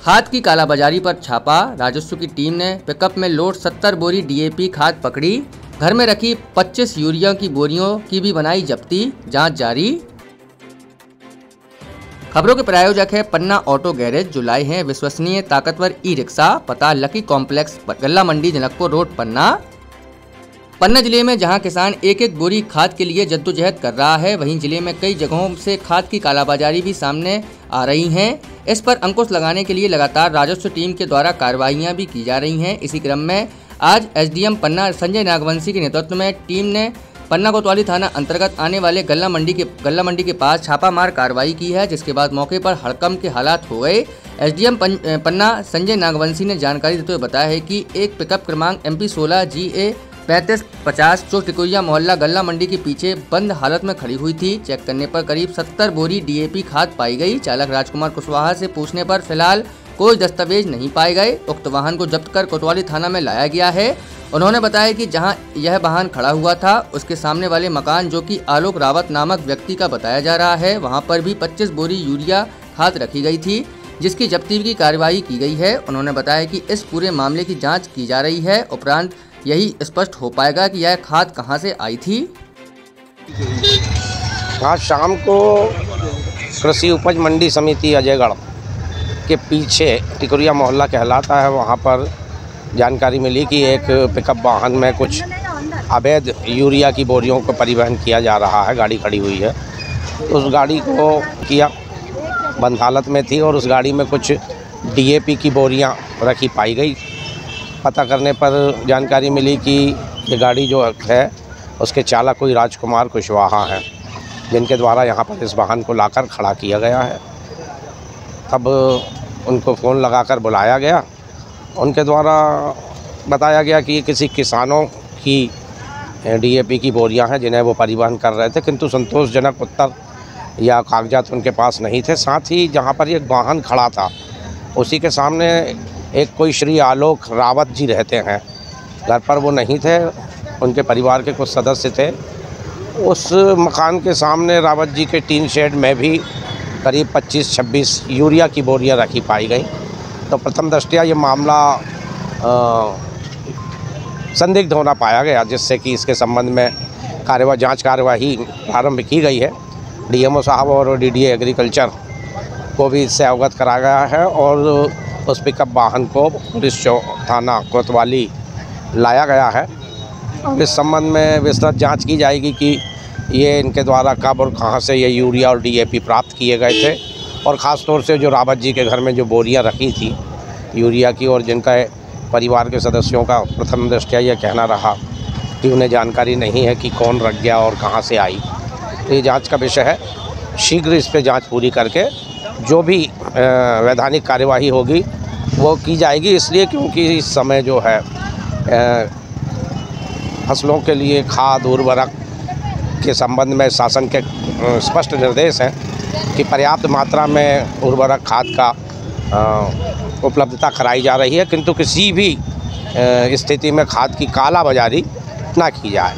खाद की कालाबाजारी पर छापा। राजस्व की टीम ने पिकअप में लोड 70 बोरी डीएपी खाद पकड़ी। घर में रखी 25 यूरिया की बोरियों की भी बनाई जब्ती, जांच जारी। खबरों के प्रायोजक है पन्ना ऑटो गैरेज, जो लाए हैं विश्वसनीय ताकतवर ई रिक्शा। पता लकी कॉम्प्लेक्स, गल्ला मंडी, जनकपुर रोड, पन्ना। पन्ना जिले में जहां किसान एक एक बोरी खाद के लिए जद्दोजहद कर रहा है, वहीं जिले में कई जगहों से खाद की कालाबाजारी भी सामने आ रही हैं। इस पर अंकुश लगाने के लिए लगातार राजस्व टीम के द्वारा कार्रवाइयां भी की जा रही हैं। इसी क्रम में आज एसडीएम पन्ना संजय नागवंशी के नेतृत्व में टीम ने पन्ना कोतवाली थाना अंतर्गत आने वाले गल्ला मंडी के पास छापामार कार्रवाई की है, जिसके बाद मौके पर हड़कंप के हालात हो गए। एसडीएम पन्ना संजय नागवंशी ने जानकारी देते हुए बताया है कि एक पिकअप क्रमांक MP 16 GA 3550 जो टिकोरिया मोहल्ला गल्ला मंडी के पीछे बंद हालत में खड़ी हुई थी। चेक करने पर करीब 70 बोरी डीएपी खाद पाई गई। चालक राजकुमार कुशवाहा से पूछने पर फिलहाल कोई दस्तावेज नहीं पाए गए। उक्त वाहन को जब्त कर कोतवाली थाना में लाया गया है। उन्होंने बताया कि जहां यह वाहन खड़ा हुआ था उसके सामने वाले मकान, जो कि आलोक रावत नामक व्यक्ति का बताया जा रहा है, वहां पर भी 25 बोरी यूरिया खाद रखी गई थी, जिसकी जब्ती की कार्रवाई की गई है। उन्होंने बताया कि इस पूरे मामले की जांच की जा रही है। उपरांत यही स्पष्ट हो पाएगा कि यह खाद कहां से आई थी। आज शाम को कृषि उपज मंडी समिति अजयगढ़ के पीछे टिकोरिया मोहल्ला कहलाता है, वहां पर जानकारी मिली कि एक पिकअप वाहन में कुछ अवैध यूरिया की बोरियों को परिवहन किया जा रहा है। गाड़ी खड़ी हुई है, उस गाड़ी को किया बंद हालत में थी और उस गाड़ी में कुछ डीएपी की बोरियां रखी पाई गई। पता करने पर जानकारी मिली कि ये गाड़ी जो है उसके चालक कोई राजकुमार कुशवाहा हैं, जिनके द्वारा यहाँ पर इस वाहन को लाकर खड़ा किया गया है। तब उनको फ़ोन लगाकर बुलाया गया। उनके द्वारा बताया गया कि ये किसी किसानों की डीएपी की बोरियां हैं जिन्हें वो परिवहन कर रहे थे, किंतु संतोषजनक उत्तर या कागजात उनके पास नहीं थे। साथ ही जहाँ पर ये वाहन खड़ा था उसी के सामने एक कोई श्री आलोक रावत जी रहते हैं। घर पर वो नहीं थे, उनके परिवार के कुछ सदस्य थे। उस मकान के सामने रावत जी के टीन शेड में भी करीब 25-26 यूरिया की बोरियां रखी पाई गई। तो प्रथम दृष्टया ये मामला संदिग्ध होना पाया गया, जिससे कि इसके संबंध में जांच कार्यवाही प्रारंभ की गई है। डीएमओ साहब और डीडीए एग्रीकल्चर को भी इससे अवगत कराया गया है और उस पिकअप वाहन को पुलिस थाना कोतवाली लाया गया है। इस संबंध में विस्तृत जांच की जाएगी कि ये इनके द्वारा कब और कहां से ये यूरिया और डीएपी प्राप्त किए गए थे, और ख़ास तौर से जो रावत जी के घर में जो बोरियां रखी थी यूरिया की, और जिनका परिवार के सदस्यों का प्रथम दृष्टया यह कहना रहा कि उन्हें जानकारी नहीं है कि कौन रख गया और कहाँ से आई। तो ये जाँच का विषय है। शीघ्र इस पर जाँच पूरी करके जो भी वैधानिक कार्यवाही होगी वो की जाएगी। इसलिए क्योंकि इस समय जो है फसलों के लिए खाद उर्वरक के संबंध में शासन के स्पष्ट निर्देश हैं कि पर्याप्त मात्रा में उर्वरक खाद का उपलब्धता कराई जा रही है, किंतु किसी भी स्थिति में खाद की कालाबाजारी ना की जाए।